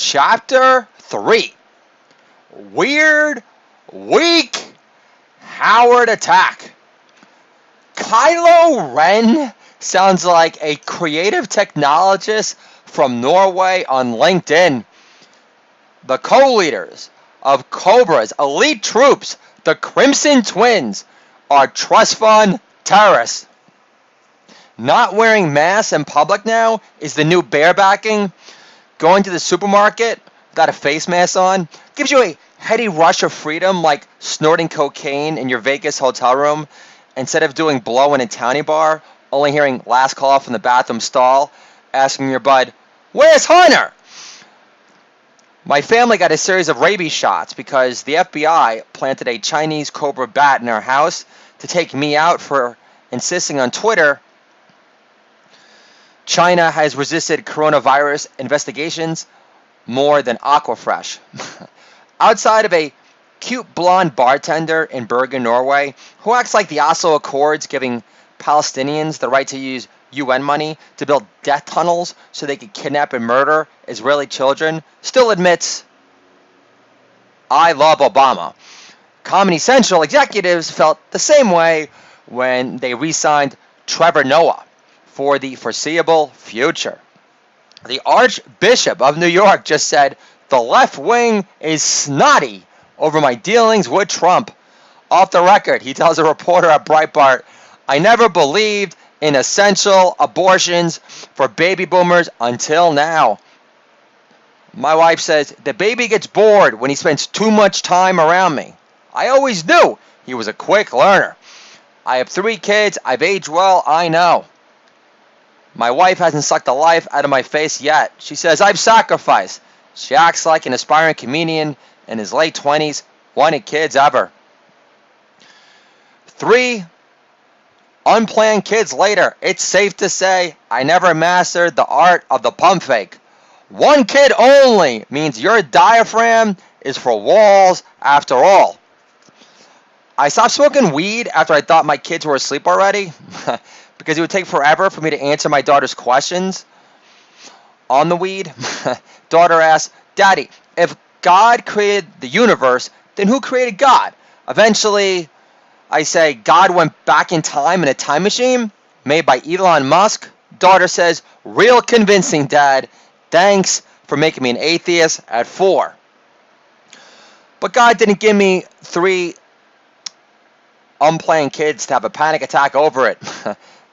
Chapter 3. Weird, weak, Howard attack. Kylo Ren sounds like a creative technologist from Norway on LinkedIn. The co-leaders of Cobra's elite troops, the Crimson Twins, are trust fund terrorists. Not wearing masks in public now is the new barebacking. Going to the supermarket without a face mask on gives you a heady rush of freedom, like snorting cocaine in your Vegas hotel room instead of doing blow in a towny bar, only hearing last call from the bathroom stall, asking your bud, "Where's Hunter?" My family got a series of rabies shots because the FBI planted a Chinese cobra bat in our house to take me out for insisting on Twitter China has resisted coronavirus investigations more than Aquafresh. Outside of a cute blonde bartender in Bergen, Norway, who acts like the Oslo Accords giving Palestinians the right to use UN money to build death tunnels so they could kidnap and murder Israeli children, still admits, "I love Obama." Comedy Central executives felt the same way when they re-signed Trevor Noah for the foreseeable future. The Archbishop of New York just said, "The left wing is snotty over my dealings with Trump." Off the record, he tells a reporter at Breitbart, "I never believed in essential abortions for baby boomers until now." My wife says, "The baby gets bored when he spends too much time around me. I always knew he was a quick learner. I have 3 kids. I've aged well. I know." My wife hasn't sucked the life out of my face yet. She says, "I've sacrificed." She acts like an aspiring comedian in his late 20s, wanted kids ever. 3 unplanned kids later, it's safe to say I never mastered the art of the pump fake. 1 kid only means your diaphragm is for walls after all. I stopped smoking weed after I thought my kids were asleep already because it would take forever for me to answer my daughter's questions on the weed. Daughter asks, "Daddy, if God created the universe, then who created God?" Eventually, I say, "God went back in time in a time machine made by Elon Musk." Daughter says, "Real convincing, Dad. Thanks for making me an atheist at 4. But God didn't give me 3 unplanned kids to have a panic attack over it.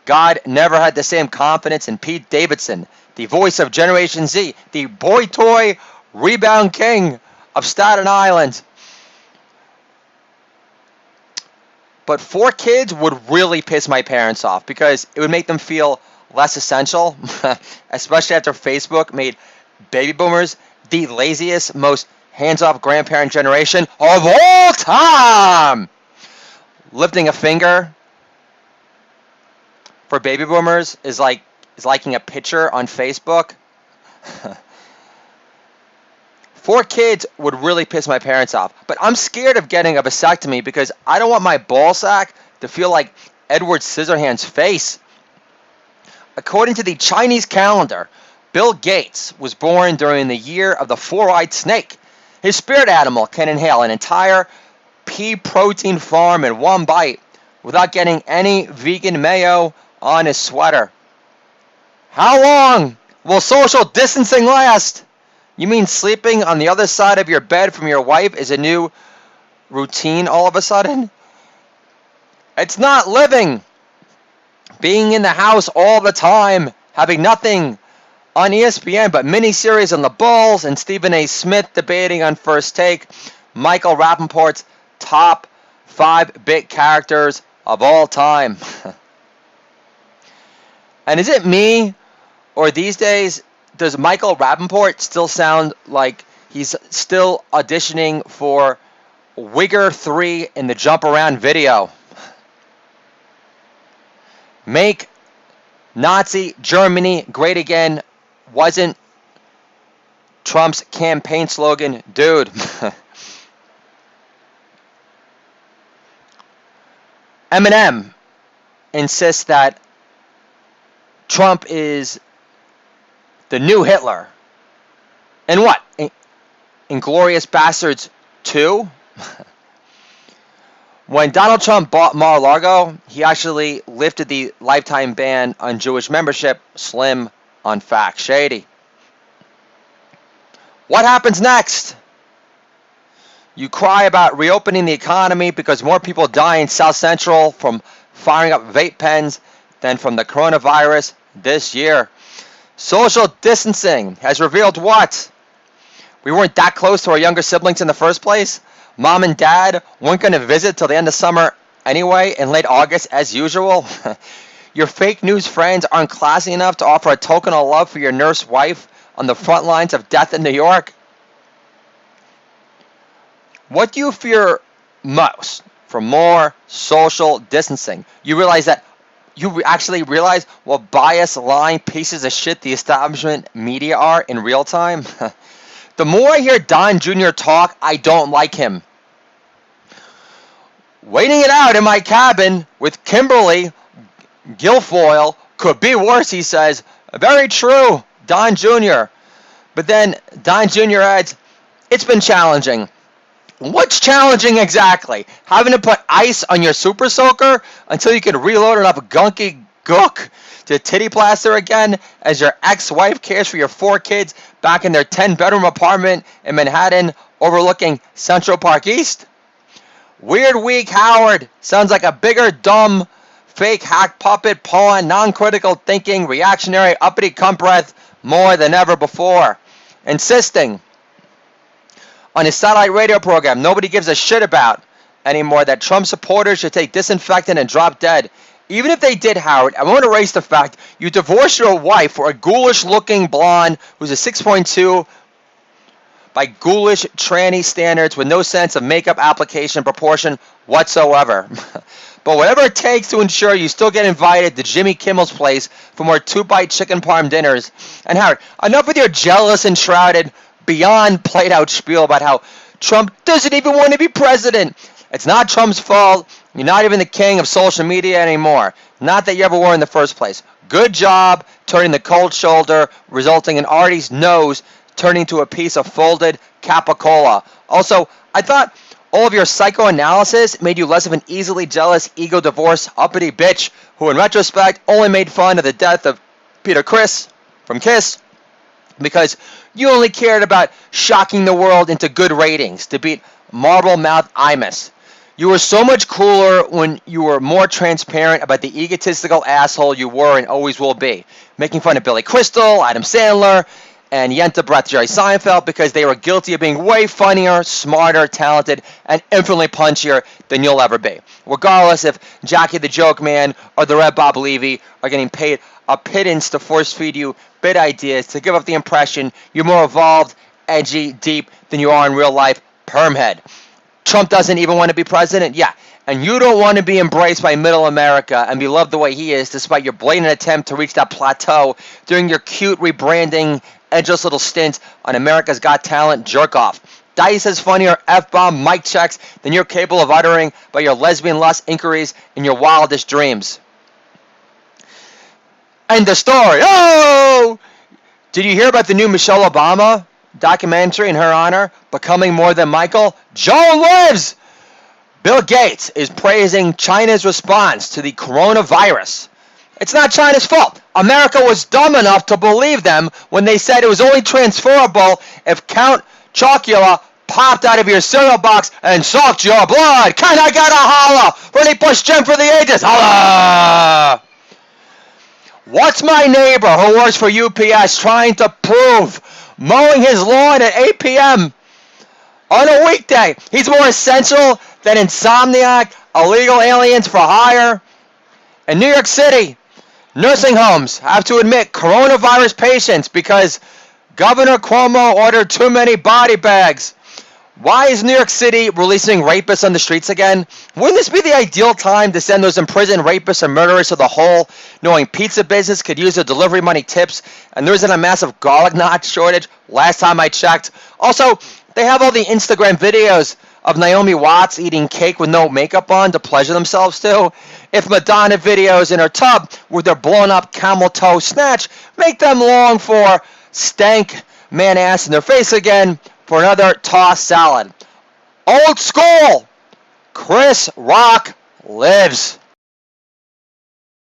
God never had the same confidence in Pete Davidson, the voice of Generation Z, the boy toy rebound king of Staten Island. But 4 kids would really piss my parents off because it would make them feel less essential, especially after Facebook made baby boomers the laziest, most hands-off grandparent generation of all time. Lifting a finger for baby boomers is liking a picture on Facebook. 4 kids would really piss my parents off. But I'm scared of getting a vasectomy because I don't want my ball sack to feel like Edward Scissorhands' face. According to the Chinese calendar, Bill Gates was born during the year of the 4-eyed snake. His spirit animal can inhale an entire pea protein farm in one bite without getting any vegan mayo on his sweater. How long will social distancing last? You mean sleeping on the other side of your bed from your wife is a new routine all of a sudden? It's not living. Being in the house all the time, having nothing on ESPN but miniseries on the Bulls and Stephen A. Smith debating on First Take, Michael Rappaport's top 5 bit characters of all time. And is it me, or these days, does Michael Rappaport still sound like he's still auditioning for Wigger 3 in the Jump Around video? Make Nazi Germany great again wasn't Trump's campaign slogan, dude. Eminem insists that Trump is the new Hitler. And what? Inglourious Bastards 2? When Donald Trump bought Mar-a-Lago, he actually lifted the lifetime ban on Jewish membership. Slim on fact shady. What happens next? You cry about reopening the economy because more people die in South Central from firing up vape pens than from the coronavirus this year. Social distancing has revealed what? We weren't that close to our younger siblings in the first place. Mom and Dad weren't going to visit till the end of summer anyway, in late August as usual. Your fake news friends aren't classy enough to offer a token of love for your nurse wife on the front lines of death in New York. What do you fear most from more social distancing? You realize that you actually realize what biased, lying pieces of shit the establishment media are in real time? The more I hear Don Jr. talk, I don't like him. Waiting it out in my cabin with Kimberly Guilfoyle could be worse, he says. Very true, Don Jr. But then Don Jr. adds, it's been challenging. What's challenging exactly? Having to put ice on your super soaker until you can reload enough gunky gook to titty plaster again as your ex-wife cares for your 4 kids back in their 10-bedroom apartment in Manhattan overlooking Central Park East? Weird Week Howard sounds like a bigger, dumb, fake hack puppet pawn, non-critical thinking, reactionary, uppity cunt breath more than ever before. Insisting on his satellite radio program nobody gives a shit about anymore that Trump supporters should take disinfectant and drop dead. Even if they did, Howard, I won't erase the fact you divorced your wife for a ghoulish-looking blonde who's a 6.2 by ghoulish tranny standards with no sense of makeup application proportion whatsoever. But whatever it takes to ensure you still get invited to Jimmy Kimmel's place for more 2-bite chicken parm dinners. And Howard, enough with your jealous and shrouded, beyond played-out spiel about how Trump doesn't even want to be president. It's not Trump's fault. You're not even the king of social media anymore. Not that you ever were in the first place. Good job turning the cold shoulder, resulting in Artie's nose turning to a piece of folded capicola. Also, I thought all of your psychoanalysis made you less of an easily jealous, ego-divorced, uppity bitch who, in retrospect, only made fun of the death of Peter Criss from Kiss because you only cared about shocking the world into good ratings to beat Marble-Mouth Imus. You were so much cooler when you were more transparent about the egotistical asshole you were and always will be, making fun of Billy Crystal, Adam Sandler, and Yenta Breath Jerry Seinfeld because they were guilty of being way funnier, smarter, talented, and infinitely punchier than you'll ever be. Regardless if Jackie the Joke Man or the Red Bob Levy are getting paid a pittance to force feed you bit ideas to give up the impression you're more evolved, edgy, deep than you are in real life, permhead. Trump doesn't even want to be president? Yeah. And you don't want to be embraced by middle America and be loved the way he is despite your blatant attempt to reach that plateau during your cute rebranding, edgeless little stints on America's Got Talent jerk-off. Dice has funnier F-bomb mic checks than you're capable of uttering by your lesbian lust inquiries in your wildest dreams. End the story. Oh! Did you hear about the new Michelle Obama documentary in her honor, Becoming More Than Michael? Joan lives! Bill Gates is praising China's response to the coronavirus. It's not China's fault. America was dumb enough to believe them when they said it was only transferable if Count Chocula popped out of your cereal box and sucked your blood. Can I get a holla? Really push Jim for the ages. Holla! What's my neighbor who works for UPS trying to prove? Mowing his lawn at 8 p.m. on a weekday. He's more essential than Insomniac, illegal aliens for hire. In New York City, nursing homes have to admit coronavirus patients because Governor Cuomo ordered too many body bags. Why is New York City releasing rapists on the streets again? Wouldn't this be the ideal time to send those imprisoned rapists and murderers to the hole, knowing pizza business could use the delivery money tips and there isn't a massive garlic knot shortage last time I checked? Also, they have all the Instagram videos of Naomi Watts eating cake with no makeup on to pleasure themselves to. If Madonna videos in her tub with their blown up camel toe snatch make them long for stank man ass in their face again for another tossed salad. Old school! Chris Rock lives.